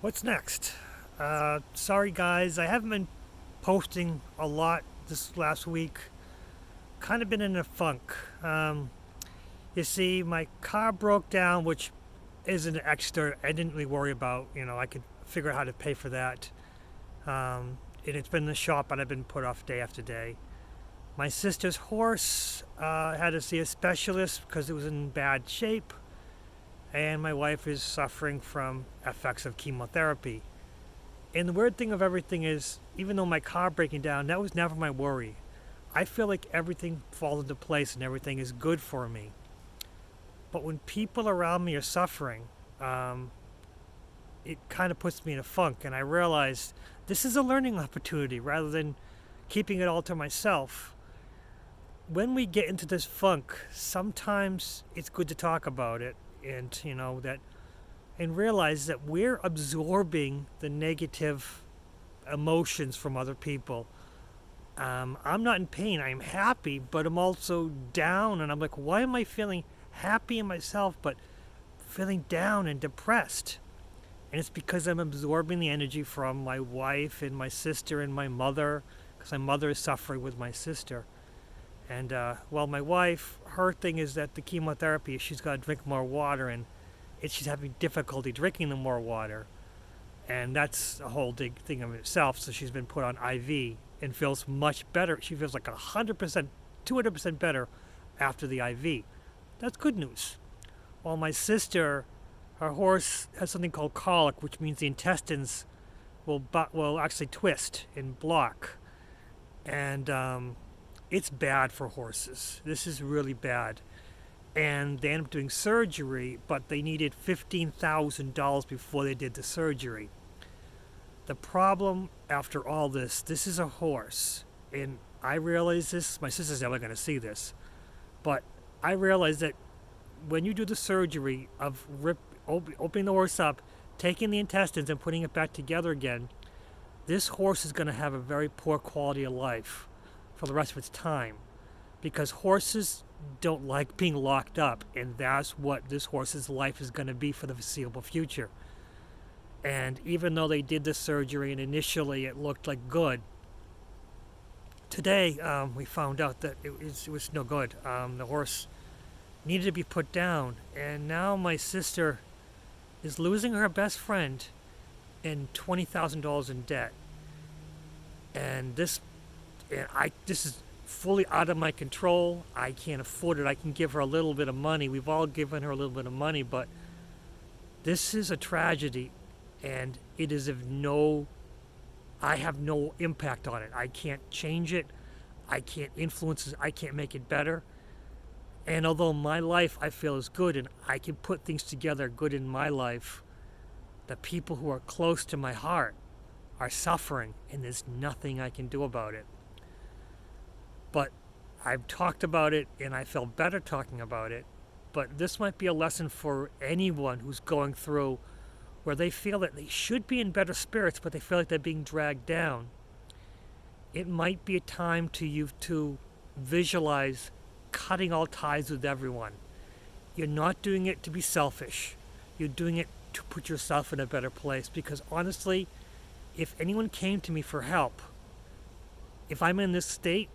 What's next? Sorry guys, I haven't been posting a lot this last week. Kind of been in a funk. You see, my car broke down, which is an extra I didn't really worry about. I could figure out how to pay for that. And it's been in the shop, and I've been put off day after day. My sister's horse had to see a specialist because it was in bad shape, and my wife is suffering from effects of chemotherapy. And the weird thing of everything is, even though my car breaking down, that was never my worry. I feel like everything falls into place and everything is good for me. But when people around me are suffering, um, it kind of puts me in a funk. And I realized this is a learning opportunity rather than keeping it all to myself. When we get into this funk, sometimes it's good to talk about it and realize that we're absorbing the negative emotions from other people. I'm not in pain. I'm happy, but I'm also down. And I'm like, why am I feeling happy in myself, but feeling down and depressed? And it's because I'm absorbing the energy from my wife and my sister and my mother, because my mother is suffering with my sister. And my wife, her thing is that the chemotherapy, she's got to drink more water, and she's having difficulty drinking the more water. And that's a whole big thing of itself. So she's been put on IV and feels much better. She feels like 100%, 200% better after the IV. That's good news. While my sister, her horse has something called colic, which means the intestines will actually twist and block. And it's bad for horses. This is really bad. And they ended up doing surgery, but they needed $15,000 before they did the surgery. The problem after all this is a horse. And I realize this, my sister's never going to see this, but I realize that when you do the surgery of opening the horse up, taking the intestines and putting it back together again, this horse is going to have a very poor quality of life for the rest of its time, because horses don't like being locked up, and that's what this horse's life is going to be for the foreseeable future. And even though they did the surgery and initially it looked like good, today we found out that it was no good. The horse needed to be put down, and now my sister is losing her best friend and $20,000 in debt. And this is fully out of my control. I can't afford it. I can give her a little bit of money. We've all given her a little bit of money, but this is a tragedy, and it is I have no impact on it. I can't change it. I can't influence it. I can't make it better. And although my life I feel is good and I can put things together good in my life, the people who are close to my heart are suffering, and there's nothing I can do about it. But I've talked about it, and I feel better talking about it. But this might be a lesson for anyone who's going through where they feel that they should be in better spirits, but they feel like they're being dragged down. It might be a time to visualize cutting all ties with everyone. You're not doing it to be selfish. You're doing it to put yourself in a better place. Because honestly, if anyone came to me for help, if I'm in this state,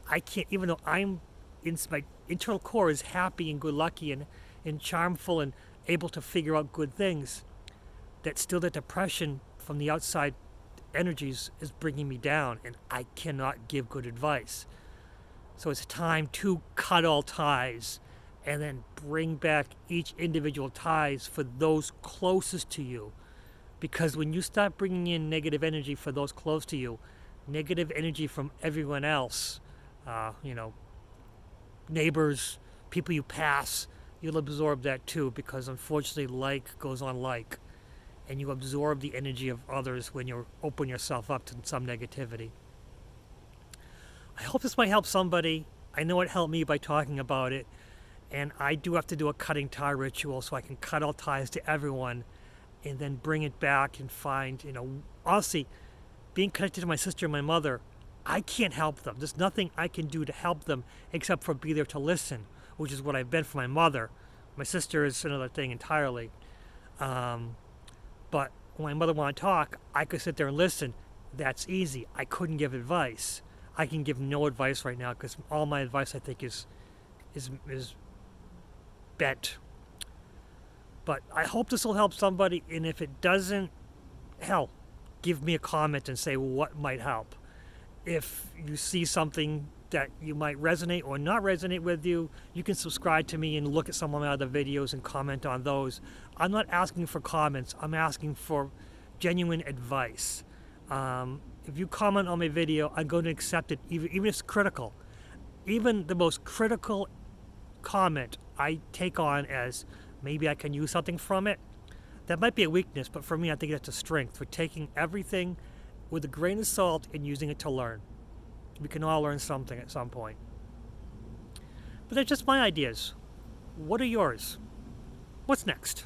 I can't, even though my internal core is happy and good lucky and charmful and able to figure out good things, that still the depression from the outside energies is bringing me down, and I cannot give good advice. So it's time to cut all ties and then bring back each individual ties for those closest to you. Because when you start bringing in negative energy for those close to you, negative energy from everyone else, neighbors, people you pass, you'll absorb that too, because unfortunately like goes on like. And you absorb the energy of others when you open yourself up to some negativity. I hope this might help somebody. I know it helped me by talking about it. And I do have to do a cutting tie ritual so I can cut all ties to everyone and then bring it back and find, honestly, being connected to my sister and my mother, I can't help them. There's nothing I can do to help them except for be there to listen, which is what I've been for my mother. My sister is another thing entirely. But when my mother wanted to talk, I could sit there and listen. That's easy. I couldn't give advice. I can give no advice right now because all my advice, I think, is bent. But I hope this will help somebody, and if it doesn't, hell, give me a comment and say what might help. If you see something that you might resonate or not resonate with you, you can subscribe to me and look at some of my other videos and comment on those. I'm not asking for comments. I'm asking for genuine advice. If you comment on my video, I'm going to accept it, even if it's critical. Even the most critical comment I take on as maybe I can use something from it. That might be a weakness, but for me, I think that's a strength. For taking everything with a grain of salt and using it to learn. We can all learn something at some point. But they're just my ideas. What are yours? What's next?